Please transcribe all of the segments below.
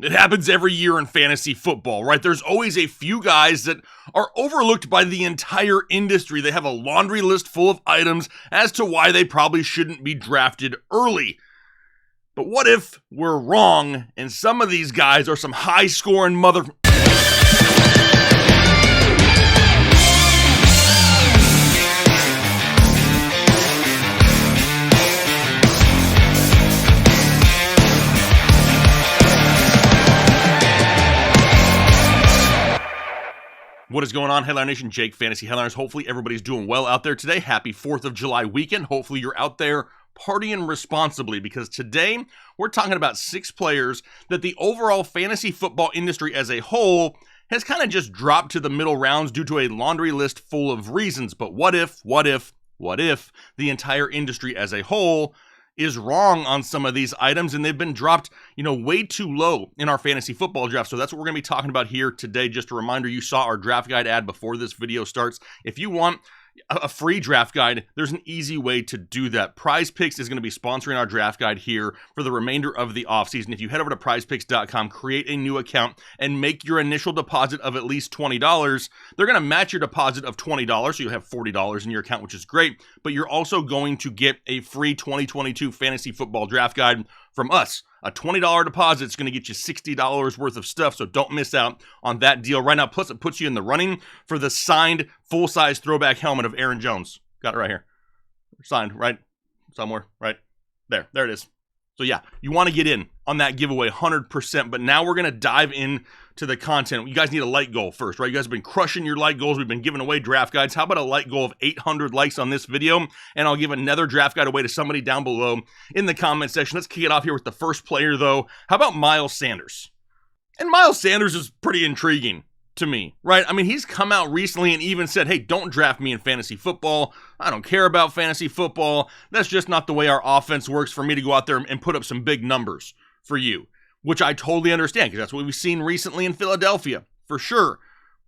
It happens every year in fantasy football, right? There's always a few guys that are overlooked by the entire industry. They have a laundry list full of items as to why they probably shouldn't be drafted early. But what if we're wrong and some of these guys are some high-scoring mother... What is going on, Headline Nation? Jake, Fantasy Headliners. Hopefully everybody's doing well out there today. Happy 4th of July weekend. Hopefully you're out there partying responsibly, because today we're talking about 6 players that the overall fantasy football industry as a whole has kind of just dropped to the middle rounds due to a laundry list full of reasons. But what if the entire industry as a whole is wrong on some of these items and they've been dropped, way too low in our fantasy football draft? So that's what we're going to be talking about here today. Just a reminder, you saw our draft guide ad before this video starts. If you want a free draft guide, there's an easy way to do that. Prize Picks is going to be sponsoring our draft guide here for the remainder of the offseason. If you head over to prizepicks.com, create a new account, and make your initial deposit of at least $20, they're going to match your deposit of $20, so you'll have $40 in your account, which is great, but you're also going to get a free 2022 fantasy football draft guide from us. A $20 deposit is going to get you $60 worth of stuff, so don't miss out on that deal right now. Plus, it puts you in the running for the signed full-size throwback helmet of Aaron Jones. Got it right here. Signed right somewhere, right there. There it is. So yeah, you want to get in on that giveaway 100%, but now we're going to dive in to the content. You guys need a like goal first, right? You guys have been crushing your like goals. We've been giving away draft guides. How about a like goal of 800 likes on this video? And I'll give another draft guide away to somebody down below in the comment section. Let's kick it off here with the first player, though. How about Miles Sanders? And Miles Sanders is pretty intriguing to me, right? I mean, he's come out recently and even said, hey, don't draft me in fantasy football. I don't care about fantasy football. That's just not the way our offense works for me to go out there and put up some big numbers for you, which I totally understand, because that's what we've seen recently in Philadelphia, for sure.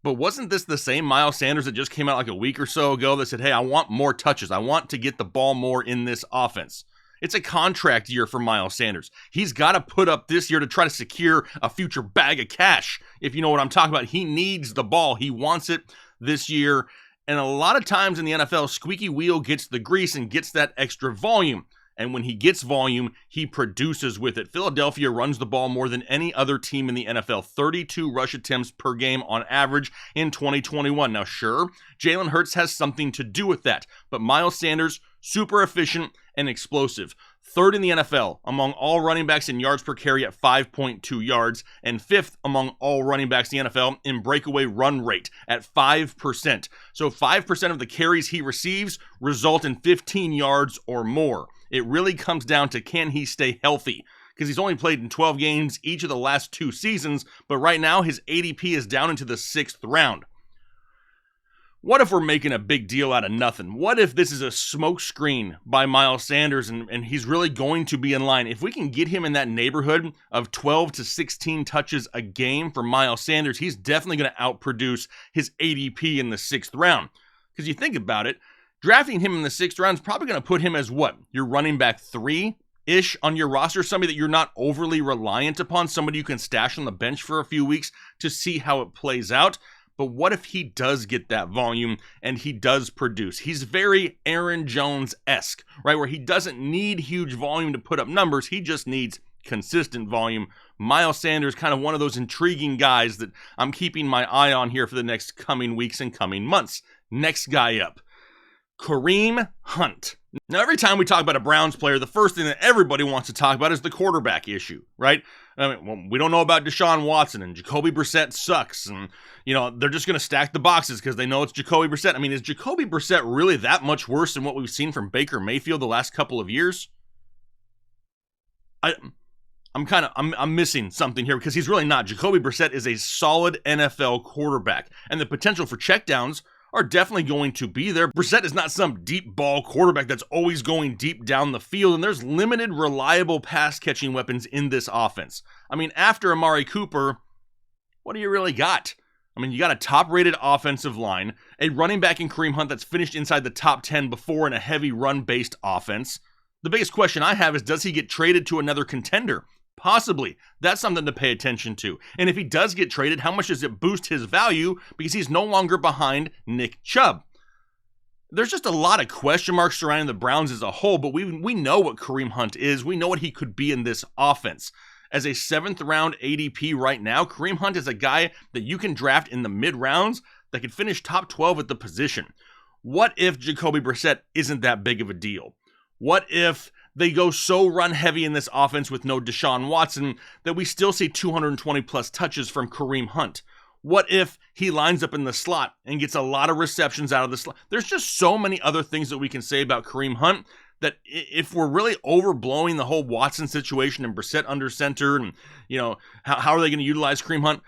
But wasn't this the same Miles Sanders that just came out like a week or so ago that said, hey, I want more touches. I want to get the ball more in this offense? It's a contract year for Miles Sanders. He's got to put up this year to try to secure a future bag of cash, if you know what I'm talking about. He needs the ball. He wants it this year. And a lot of times in the NFL, squeaky wheel gets the grease and gets that extra volume. And when he gets volume, he produces with it. Philadelphia runs the ball more than any other team in the NFL. 32 rush attempts per game on average in 2021. Now, sure, Jalen Hurts has something to do with that, but Miles Sanders, super efficient and explosive. 3rd in the NFL among all running backs in yards per carry at 5.2 yards, and 5th among all running backs in the NFL in breakaway run rate at 5%. So 5% of the carries he receives result in 15 yards or more. It really comes down to, can he stay healthy? Because he's only played in 12 games each of the last 2 seasons, but right now his ADP is down into the 6th round. What if we're making a big deal out of nothing? What if this is a smokescreen by Miles Sanders and he's really going to be in line? If we can get him in that neighborhood of 12 to 16 touches a game for Miles Sanders, he's definitely going to outproduce his ADP in the 6th round. Because you think about it, drafting him in the 6th round is probably going to put him as what? Your running back 3-ish on your roster, somebody that you're not overly reliant upon, somebody you can stash on the bench for a few weeks to see how it plays out. But what if he does get that volume and he does produce? He's very Aaron Jones-esque, right? Where he doesn't need huge volume to put up numbers. He just needs consistent volume. Miles Sanders, kind of one of those intriguing guys that I'm keeping my eye on here for the next coming weeks and coming months. Next guy up, Kareem Hunt. Now, every time we talk about a Browns player, the first thing that everybody wants to talk about is the quarterback issue, right? I mean, well, we don't know about Deshaun Watson, and Jacoby Brissett sucks, and, they're just going to stack the boxes because they know it's Jacoby Brissett. I mean, is Jacoby Brissett really that much worse than what we've seen from Baker Mayfield the last couple of years? I'm missing something here, because he's really not. Jacoby Brissett is a solid NFL quarterback, and the potential for checkdowns are definitely going to be there. Brissett is not some deep ball quarterback that's always going deep down the field, and there's limited reliable pass catching weapons in this offense. I mean, after Amari Cooper, what do you really got? I mean, you got a top-rated offensive line, a running back in Kareem Hunt that's finished inside the top 10 before in a heavy run-based offense. The biggest question I have is, does he get traded to another contender? Possibly. That's something to pay attention to. And if he does get traded, how much does it boost his value because he's no longer behind Nick Chubb? There's just a lot of question marks surrounding the Browns as a whole, but we know what Kareem Hunt is. We know what he could be in this offense. As a 7th round ADP right now, Kareem Hunt is a guy that you can draft in the mid-rounds that could finish top 12 at the position. What if Jacoby Brissett isn't that big of a deal? What if they go so run-heavy in this offense with no Deshaun Watson that we still see 220-plus touches from Kareem Hunt? What if he lines up in the slot and gets a lot of receptions out of the slot? There's just so many other things that we can say about Kareem Hunt that if we're really overblowing the whole Watson situation and Brissett under center and, how are they going to utilize Kareem Hunt?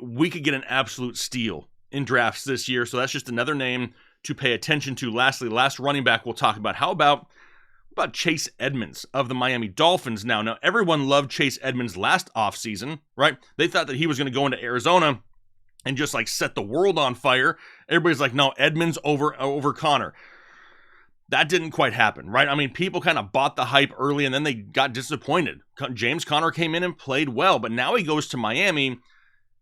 We could get an absolute steal in drafts this year. So that's just another name to pay attention to. Lastly, last running back we'll talk about. How about Chase Edmonds of the Miami Dolphins now? Now, everyone loved Chase Edmonds last offseason, right? They thought that he was going to go into Arizona and just set the world on fire. Everybody's like, no, Edmonds over Connor. That didn't quite happen, right? I mean, people kind of bought the hype early and then they got disappointed. James Conner came in and played well, but now he goes to Miami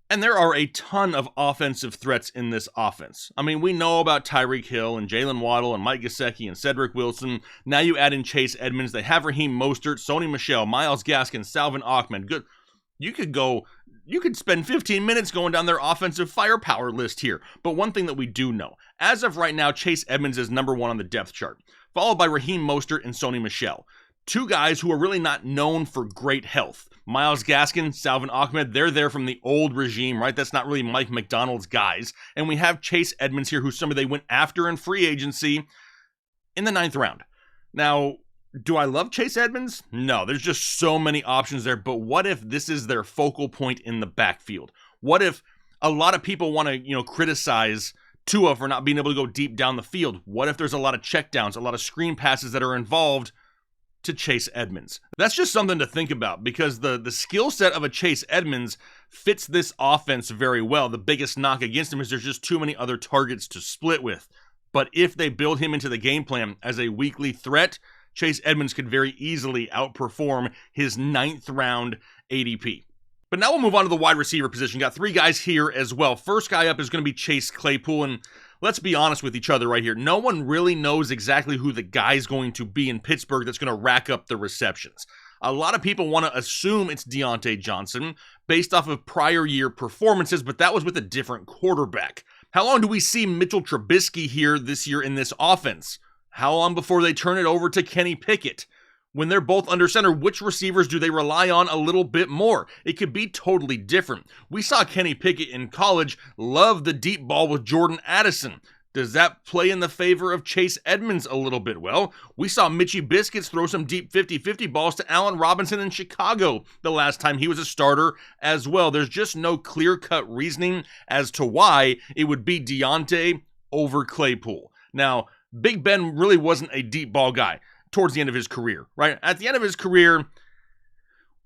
and there are a ton of offensive threats in this offense. I mean, we know about Tyreek Hill and Jalen Waddle and Mike Gesicki and Cedric Wilson. Now you add in Chase Edmonds. They have Raheem Mostert, Sony Michel, Myles Gaskin, Salvin Ahmed. Good. You could spend 15 minutes going down their offensive firepower list here. But one thing that we do know, as of right now, Chase Edmonds is number 1 on the depth chart, followed by Raheem Mostert and Sony Michel. 2 guys who are really not known for great health. Myles Gaskin, Salvin Ahmed, they're there from the old regime, right? That's not really Mike McDonald's guys. And we have Chase Edmonds here, who's somebody they went after in free agency in the 9th round. Now, do I love Chase Edmonds? No, there's just so many options there. But what if this is their focal point in the backfield? What if a lot of people want to, criticize Tua for not being able to go deep down the field? What if there's a lot of checkdowns, a lot of screen passes that are involved to Chase Edmonds? That's just something to think about because the skill set of a Chase Edmonds fits this offense very well. The biggest knock against him is there's just too many other targets to split with. But if they build him into the game plan as a weekly threat, Chase Edmonds could very easily outperform his 9th round ADP. But now we'll move on to the wide receiver position. Got 3 guys here as well. First guy up is going to be Chase Claypool, and let's be honest with each other right here. No one really knows exactly who the guy's going to be in Pittsburgh that's going to rack up the receptions. A lot of people want to assume it's Deontay Johnson based off of prior year performances, but that was with a different quarterback. How long do we see Mitchell Trubisky here this year in this offense? How long before they turn it over to Kenny Pickett? When they're both under center, which receivers do they rely on a little bit more? It could be totally different. We saw Kenny Pickett in college love the deep ball with Jordan Addison. Does that play in the favor of Chase Edmonds a little bit? Well, we saw Mitchie Biscuits throw some deep 50-50 balls to Allen Robinson in Chicago the last time he was a starter as well. There's just no clear-cut reasoning as to why it would be Deontay over Claypool. Now, Big Ben really wasn't a deep ball guy towards the end of his career, right? At the end of his career,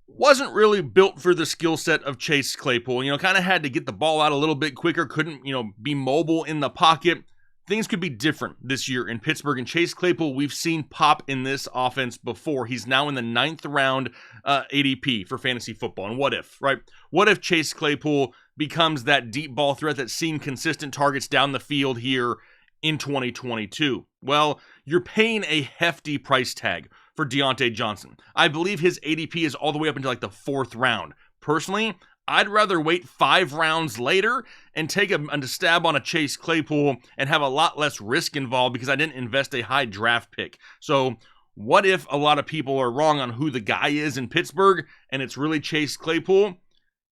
wasn't really built for the skill set of Chase Claypool. Kind of had to get the ball out a little bit quicker, couldn't, be mobile in the pocket. Things could be different this year in Pittsburgh, and Chase Claypool, we've seen pop in this offense before. He's now in the 9th round ADP for fantasy football. And what if, right? What if Chase Claypool becomes that deep ball threat that's seen consistent targets down the field here in 2022? Well, you're paying a hefty price tag for Deontay Johnson. I believe his ADP is all the way up into the 4th round. Personally, I'd rather wait 5 rounds later and take a stab on a Chase Claypool and have a lot less risk involved because I didn't invest a high draft pick. So what if a lot of people are wrong on who the guy is in Pittsburgh and it's really Chase Claypool?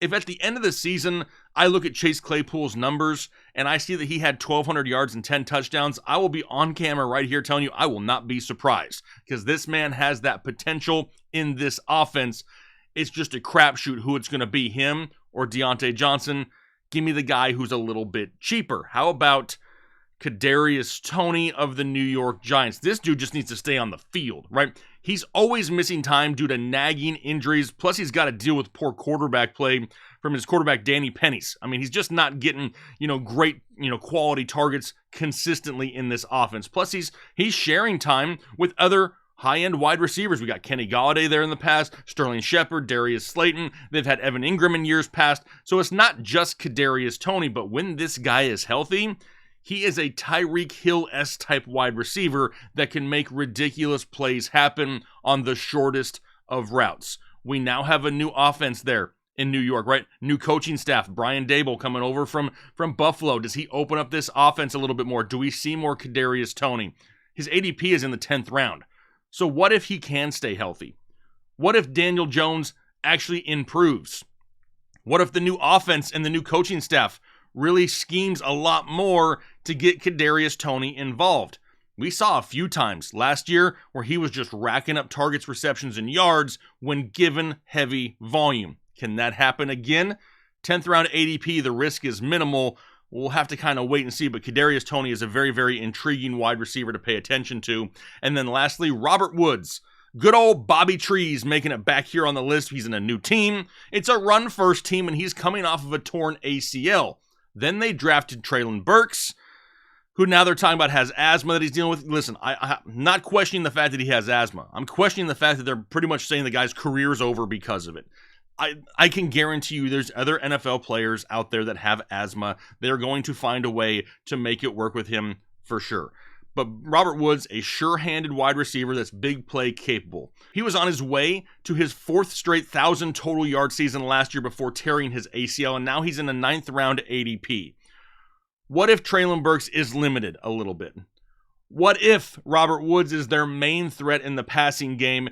If at the end of the season, I look at Chase Claypool's numbers and I see that he had 1,200 yards and 10 touchdowns, I will be on camera right here telling you I will not be surprised because this man has that potential in this offense. It's just a crapshoot who it's going to be, him or Deontay Johnson. Give me the guy who's a little bit cheaper. How about Kadarius Tony of the New York Giants? This dude just needs to stay on the field, right? He's always missing time due to nagging injuries. Plus, he's got to deal with poor quarterback play from his quarterback, Danny Pennies. I mean, he's just not getting, great, quality targets consistently in this offense. Plus, he's sharing time with other high-end wide receivers. We got Kenny Golladay there in the past, Sterling Shepard, Darius Slayton. They've had Evan Ingram in years past. So it's not just Kadarius Tony, but when this guy is healthy, he is a Tyreek Hill-esque type wide receiver that can make ridiculous plays happen on the shortest of routes. We now have a new offense there in New York, right? New coaching staff, Brian Daboll coming over from Buffalo. Does he open up this offense a little bit more? Do we see more Kadarius Tony? His ADP is in the 10th round. So what if he can stay healthy? What if Daniel Jones actually improves? What if the new offense and the new coaching staff really schemes a lot more to get Kadarius Tony involved? We saw a few times last year where he was just racking up targets, receptions, and yards when given heavy volume. Can that happen again? 10th round ADP, the risk is minimal. We'll have to kind of wait and see, but Kadarius Tony is a very, very intriguing wide receiver to pay attention to. And then lastly, Robert Woods. Good old Bobby Trees making it back here on the list. He's in a new team. It's a run-first team, and he's coming off of a torn ACL. Then they drafted Treylon Burks, who now they're talking about has asthma that he's dealing with. Listen, I'm not questioning the fact that he has asthma. I'm questioning the fact that they're pretty much saying the guy's career's over because of it. I can guarantee you there's other NFL players out there that have asthma. They're going to find a way to make it work with him for sure. But Robert Woods, a sure-handed wide receiver that's big play capable. He was on his way to his 4th straight 1,000 total yard season last year before tearing his ACL, and now he's in the 9th round ADP. What if Treylon Burks is limited a little bit? What if Robert Woods is their main threat in the passing game?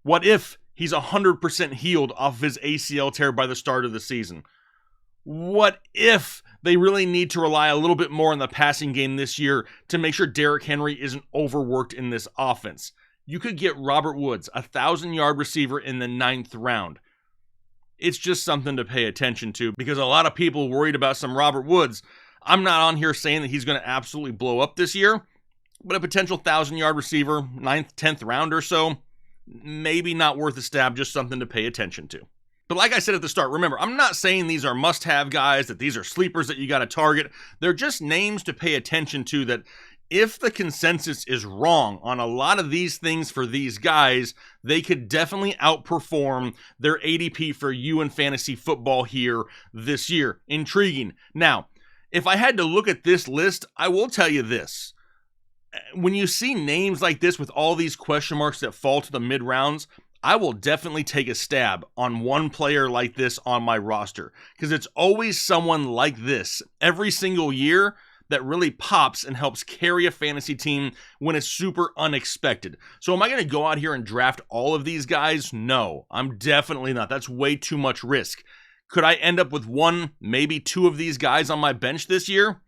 What if he's 100% healed off of his ACL tear by the start of the season? What if they really need to rely a little bit more on the passing game this year to make sure Derrick Henry isn't overworked in this offense? You could get Robert Woods, a 1,000-yard receiver in the 9th round. It's just something to pay attention to because a lot of people worried about some Robert Woods. I'm not on here saying that he's going to absolutely blow up this year, but a potential 1,000-yard receiver, 9th, 10th round or so, maybe not worth a stab, just something to pay attention to. But like I said at the start, remember, I'm not saying these are must-have guys, that these are sleepers that you got to target. They're just names to pay attention to that if the consensus is wrong on a lot of these things for these guys, they could definitely outperform their ADP for you in fantasy football here this year. Intriguing. Now, if I had to look at this list, I will tell you this. When you see names like this with all these question marks that fall to the mid-rounds, I will definitely take a stab on one player like this on my roster because it's always someone like this every single year that really pops and helps carry a fantasy team when it's super unexpected. So am I going to go out here and draft all of these guys? No, I'm definitely not. That's way too much risk. Could I end up with one, maybe two of these guys on my bench this year?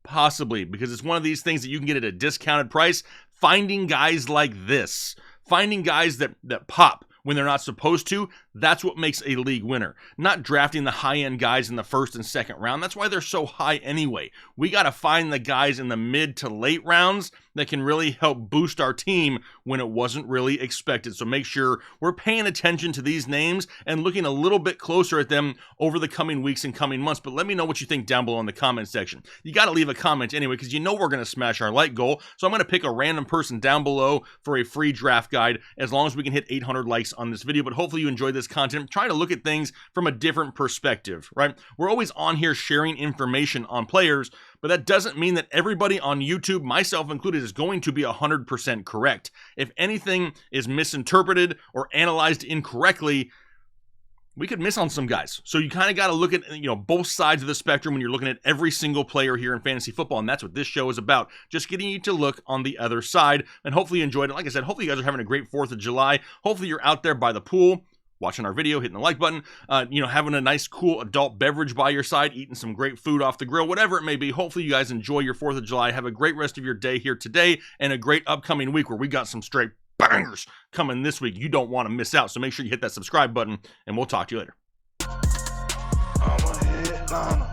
Possibly, because it's one of these things that you can get at a discounted price. Finding guys like this, finding guys that pop when they're not supposed to, that's what makes a league winner. Not drafting the high-end guys in the 1st and 2nd round. That's why they're so high anyway. We got to find the guys in the mid to late rounds that can really help boost our team when it wasn't really expected. So make sure we're paying attention to these names and looking a little bit closer at them over the coming weeks and coming months. But let me know what you think down below in the comment section. You got to leave a comment anyway because you know we're going to smash our like goal. So I'm going to pick a random person down below for a free draft guide as long as we can hit 800 likes on this video. But hopefully you enjoyed this content. I'm trying to look at things from a different perspective, right? We're always on here sharing information on players, but that doesn't mean that everybody on YouTube, myself included, is going to be 100% correct. If anything is misinterpreted or analyzed incorrectly, we could miss on some guys. So you kind of got to look at, both sides of the spectrum when you're looking at every single player here in fantasy football, and that's what this show is about. Just getting you to look on the other side, and hopefully you enjoyed it. Like I said, hopefully you guys are having a great 4th of July. Hopefully you're out there by the pool, watching our video, hitting the like button, having a nice, cool adult beverage by your side, eating some great food off the grill, whatever it may be. Hopefully you guys enjoy your 4th of July. Have a great rest of your day here today and a great upcoming week where we got some straight bangers coming this week. You don't want to miss out, so make sure you hit that subscribe button, and we'll talk to you later. I'm a headliner.